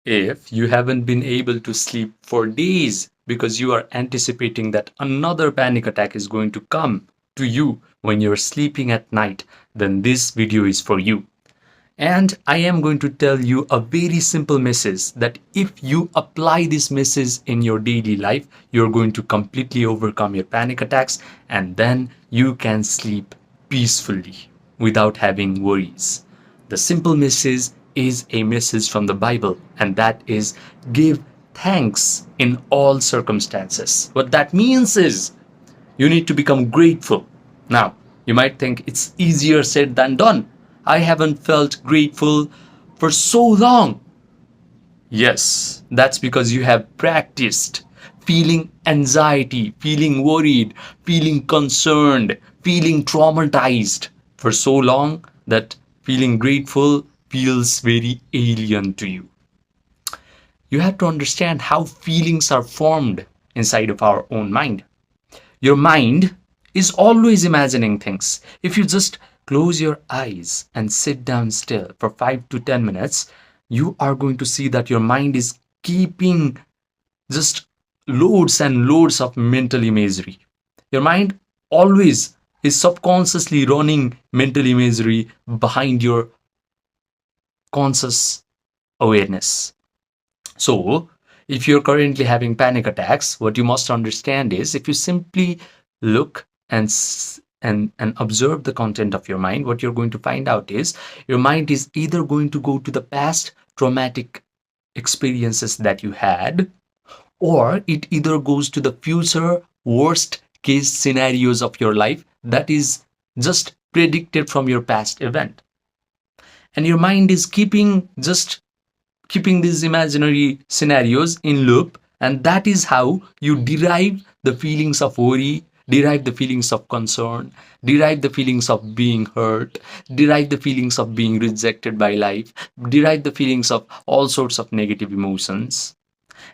If you haven't been able to sleep for days because you are anticipating that another panic attack is going to come to you when you're sleeping at night, then this video is for you. And I am going to tell you a very simple message that if you apply this message in your daily life, you're going to completely overcome your panic attacks and then you can sleep peacefully without having worries. The simple message is a message from the Bible, and that is give thanks in all circumstances. What that means is you need to become grateful. Now, you might think it's easier said than done. I haven't felt grateful for so long. Yes, that's because you have practiced feeling anxiety, feeling worried, feeling concerned, feeling traumatized for so long that feeling grateful feels very alien to you. You have to understand how feelings are formed inside of our own mind. Your mind is always imagining things. If you just close your eyes and sit down still for 5 to 10 minutes, you are going to see that your mind is keeping just loads and loads of mental imagery. Your mind always is subconsciously running mental imagery behind your conscious awareness. So, if you're currently having panic attacks, what you must understand is if you simply look and observe the content of your mind, what you're going to find out is your mind is either going to go to the past traumatic experiences that you had, or it either goes to the future worst case scenarios of your life that is just predicted from your past event. And your mind is keeping these imaginary scenarios in loop, and that is how you derive the feelings of worry, derive the feelings of concern, derive the feelings of being hurt, derive the feelings of being rejected by life, derive the feelings of all sorts of negative emotions.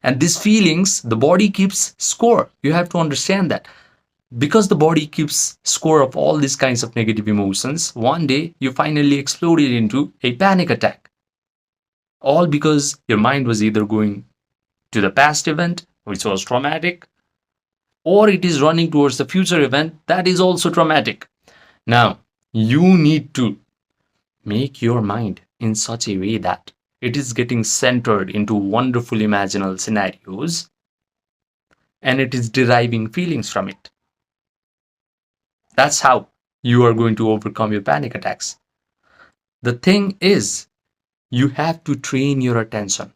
And these feelings the body keeps score. You have to understand that because the body keeps score of all these kinds of negative emotions, one day you finally exploded into a panic attack, all because your mind was either going to the past event, which was traumatic, or it is running towards the future event that is also traumatic. Now, you need to make your mind in such a way that it is getting centered into wonderful imaginal scenarios and it is deriving feelings from it. That's how you are going to overcome your panic attacks. The thing is, you have to train your attention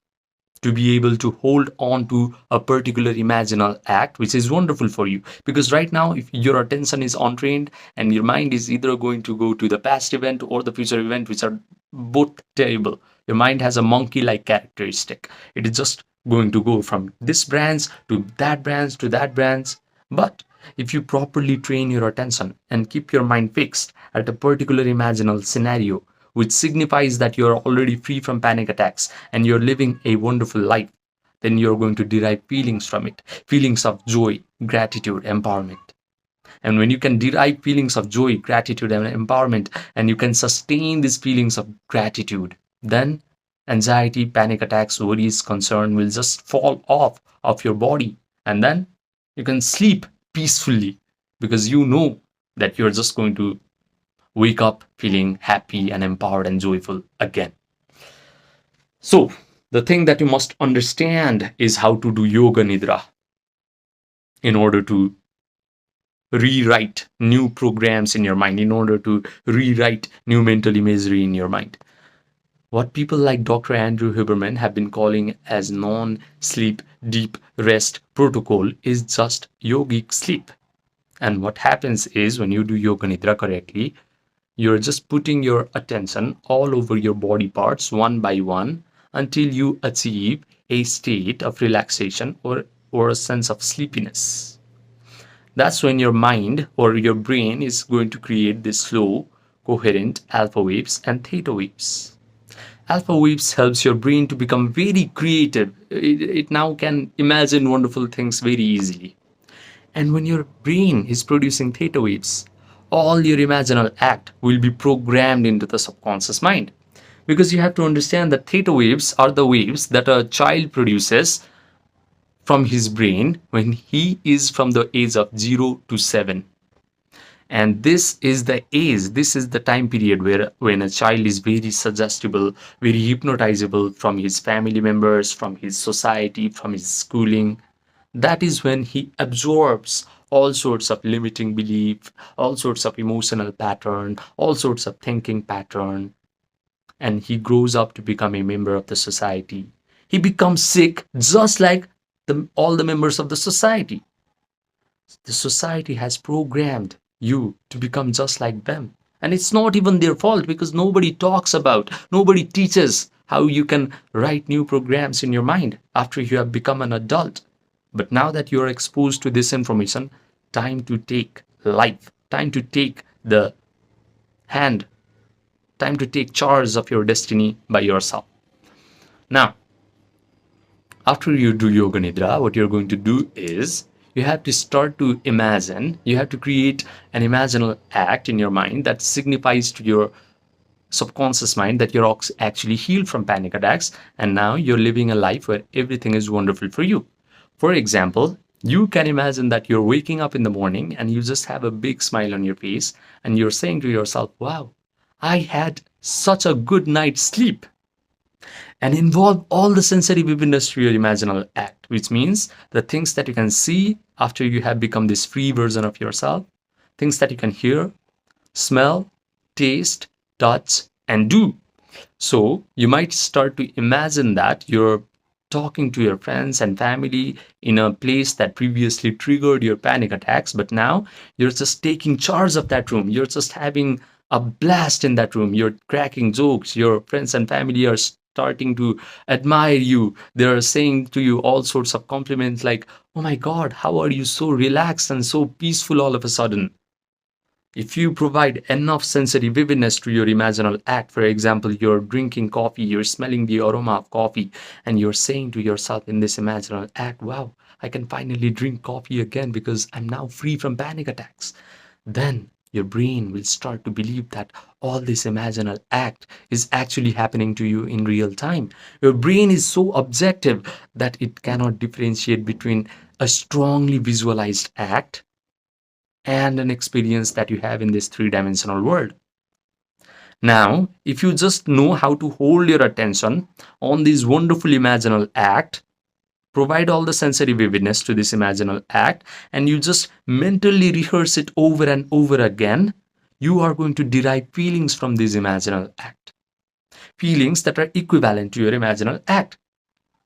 to be able to hold on to a particular imaginal act, which is wonderful for you. Because right now, if your attention is untrained and your mind is either going to go to the past event or the future event, which are both terrible, your mind has a monkey like characteristic. It is just going to go from this branch to that branch to that branch. But if you properly train your attention and keep your mind fixed at a particular imaginal scenario, which signifies that you're already free from panic attacks and you're living a wonderful life, then you're going to derive feelings from it, feelings of joy, gratitude, empowerment. And when you can derive feelings of joy, gratitude, and empowerment, and you can sustain these feelings of gratitude, then anxiety, panic attacks, worries, concern will just fall off of your body. And then you can sleep peacefully because you know that you're just going to wake up feeling happy and empowered and joyful again. So, the thing that you must understand is how to do yoga nidra in order to rewrite new programs in your mind, in order to rewrite new mental imagery in your mind. What people like Dr. Andrew Huberman have been calling as non-sleep deep rest protocol is just yogic sleep. And what happens is when you do yoga nidra correctly, you're just putting your attention all over your body parts one by one until you achieve a state of relaxation or a sense of sleepiness. That's when your mind or your brain is going to create this slow, coherent alpha waves and theta waves. Alpha waves helps your brain to become very creative. It now can imagine wonderful things very easily. And when your brain is producing theta waves, all your imaginal act will be programmed into the subconscious mind. Because you have to understand that theta waves are the waves that a child produces from his brain when he is from the age of 0 to 7. And this is the time period where when a child is very suggestible, very hypnotizable from his family members, from his society, from his schooling. That is when he absorbs all sorts of limiting belief, all sorts of emotional pattern, all sorts of thinking pattern, and he grows up to become a member of the society. He becomes sick just like all the members of the society. The society has programmed you to become just like them. And it's not even their fault because nobody talks about, nobody teaches how you can write new programs in your mind after you have become an adult. But now that you're exposed to this information, time to take life, time to take the hand, time to take charge of your destiny by yourself. Now, after you do yoga nidra, what you're going to do is you have to start to imagine, you have to create an imaginal act in your mind that signifies to your subconscious mind that you're actually healed from panic attacks and now you're living a life where everything is wonderful for you. For example, you can imagine that you're waking up in the morning and you just have a big smile on your face and you're saying to yourself, wow, I had such a good night's sleep. And involve all the sensory vividness to your imaginal act, which means the things that you can see after you have become this free version of yourself, things that you can hear, smell, taste, touch, and do. So you might start to imagine that you're talking to your friends and family in a place that previously triggered your panic attacks, but now you're just taking charge of that room. You're just having a blast in that room. You're cracking jokes. Your friends and family are starting to admire you. They're saying to you all sorts of compliments like, oh my God, how are you so relaxed and so peaceful all of a sudden? If you provide enough sensory vividness to your imaginal act, for example, you're drinking coffee, you're smelling the aroma of coffee, and you're saying to yourself in this imaginal act, wow, I can finally drink coffee again because I'm now free from panic attacks. Then your brain will start to believe that all this imaginal act is actually happening to you in real time. Your brain is so objective that it cannot differentiate between a strongly visualized act and an experience that you have in this three-dimensional world. Now, if you just know how to hold your attention on this wonderful imaginal act, provide all the sensory vividness to this imaginal act, and you just mentally rehearse it over and over again, you are going to derive feelings from this imaginal act. Feelings that are equivalent to your imaginal act.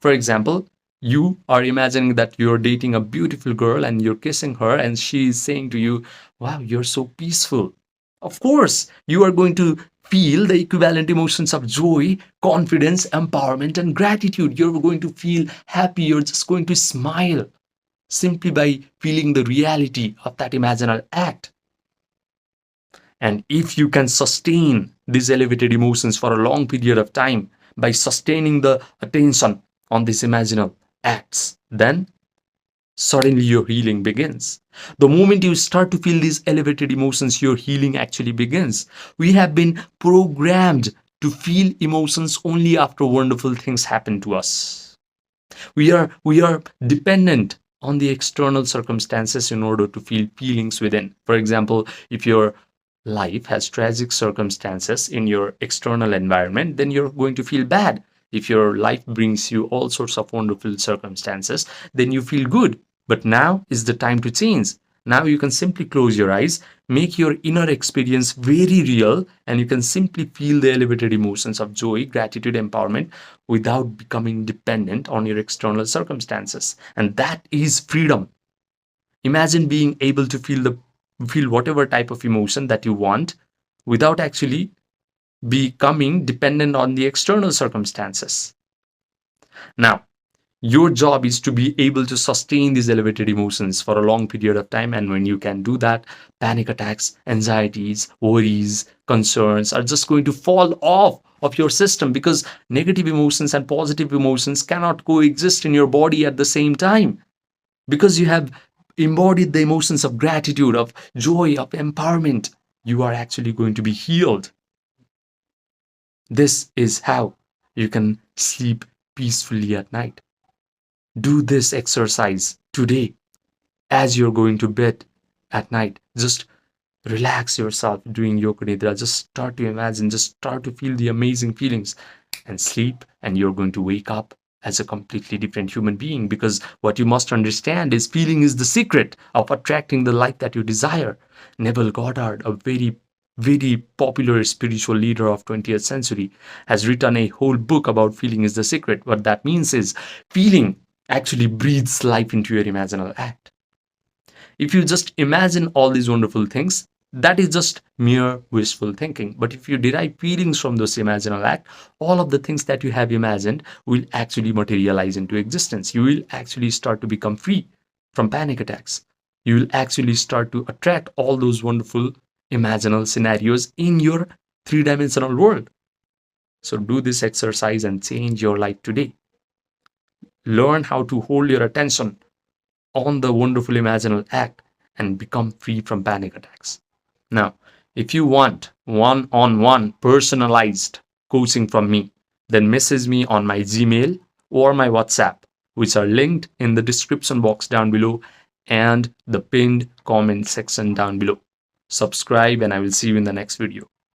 For example, you are imagining that you're dating a beautiful girl and you're kissing her, and she is saying to you, wow, you're so peaceful. Of course, you are going to feel the equivalent emotions of joy, confidence, empowerment, and gratitude. You're going to feel happy. You're just going to smile simply by feeling the reality of that imaginal act. And if you can sustain these elevated emotions for a long period of time by sustaining the attention on these imaginal acts, then suddenly your healing begins. The moment you start to feel these elevated emotions, your healing actually begins. We have been programmed to feel emotions only after wonderful things happen to us. We are dependent on the external circumstances in order to feel feelings within. For example, if your life has tragic circumstances in your external environment, then you're going to feel bad. If your life brings you all sorts of wonderful circumstances, then you feel good. But now is the time to change. Now you can simply close your eyes, make your inner experience very real, and you can simply feel the elevated emotions of joy, gratitude, empowerment without becoming dependent on your external circumstances. And that is freedom. Imagine being able to feel whatever type of emotion that you want without actually becoming dependent on the external circumstances. Now, your job is to be able to sustain these elevated emotions for a long period of time. And when you can do that, panic attacks, anxieties, worries, concerns are just going to fall off of your system because negative emotions and positive emotions cannot coexist in your body at the same time. Because you have embodied the emotions of gratitude, of joy, of empowerment, you are actually going to be healed. This is how you can sleep peacefully at night. Do this exercise today as you're going to bed at night. Just relax yourself doing yoga nidra. Just start to imagine, just start to feel the amazing feelings and sleep, and you're going to wake up as a completely different human being. Because what you must understand is feeling is the secret of attracting the life that you desire. Neville Goddard, a very popular spiritual leader of 20th century, has written a whole book about feeling is the secret. What that means is feeling actually breathes life into your imaginal act. If you just imagine all these wonderful things, that is just mere wishful thinking. But if you derive feelings from those imaginal act, all of the things that you have imagined will actually materialize into existence. You will actually start to become free from panic attacks. You will actually start to attract all those wonderful imaginal scenarios in your three-dimensional world. So do this exercise and change your life today. Learn how to hold your attention on the wonderful imaginal act and become free from panic attacks. Now, if you want one on one personalized coaching from me, then message me on my Gmail or my WhatsApp, which are linked in the description box down below and the pinned comment section down below. Subscribe, and I will see you in the next video.